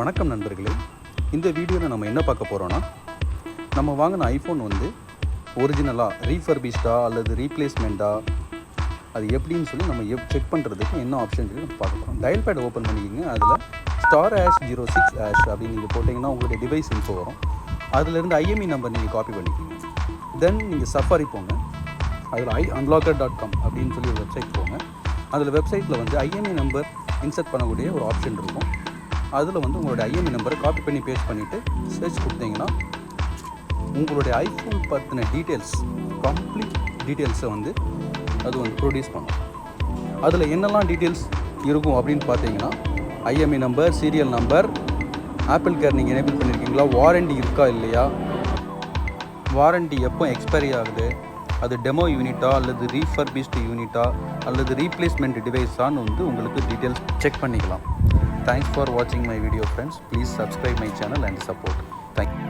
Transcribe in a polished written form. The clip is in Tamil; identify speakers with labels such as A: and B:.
A: வணக்கம் நண்பர்களே. இந்த வீடியோவில் நம்ம என்ன பார்க்க போகிறோன்னா, நம்ம வாங்கின ஐஃபோன் வந்து ஒரிஜினலாக ரீஃபர்பிஷ்டா அல்லது ரீப்ளேஸ்மெண்ட்டா, அது எப்படின்னு சொல்லி நம்ம செக் பண்ணுறதுக்கு என்ன ஆப்ஷன் சொல்லி நம்ம பார்க்க போகிறோம். டயல் பேட் ஓப்பன் பண்ணிக்கிங்க. அதில் *#06# அப்படின்னு நீங்கள் போட்டிங்கன்னா உங்களுடைய டிவைஸ் இன்ஃபோ வரும். அதிலேருந்து IMEI நம்பர் நீங்கள் காப்பி பண்ணிக்கிங்க. தென் நீங்கள் சஃபாரி போங்க. அதில் unlocker.com அப்படின்னு சொல்லி ஒரு வெப்சைட் போங்க. அதில் வெப்சைட்டில் வந்து IMEI நம்பர் இன்சர்ட் பண்ணக்கூடிய ஒரு ஆப்ஷன் இருக்கும். அதில் வந்து உங்களுடைய IMEI நம்பரை காப்பி பண்ணி பேஸ்ட் பண்ணிவிட்டு சர்ச் கொடுத்தீங்கன்னா உங்களுடைய ஐஃபோன் பற்றின டீட்டெயில்ஸ், கம்ப்ளீட் டீட்டெயில்ஸை வந்து அது வந்து ப்ரொடியூஸ் பண்ணும். அதில் என்னெல்லாம் டீட்டெயில்ஸ் இருக்கும் அப்படின்னு பார்த்தீங்கன்னா, IMEI number, serial number, apple care நீங்கள் எனேபிள் பண்ணியிருக்கீங்களா, வாரண்டி இருக்கா இல்லையா, வாரண்டி எப்போ எக்ஸ்பைரி ஆகுது, அது டெமோ யூனிட்டா அல்லது ரீஃபர்பிஷ்டு யூனிட்டா அல்லது ரீப்ளேஸ்மெண்ட் டிவைஸான்னு வந்து உங்களுக்கு டீட்டெயில்ஸ் செக் பண்ணிக்கலாம். Thanks for watching my video friends. Please subscribe my channel and support. Thank you.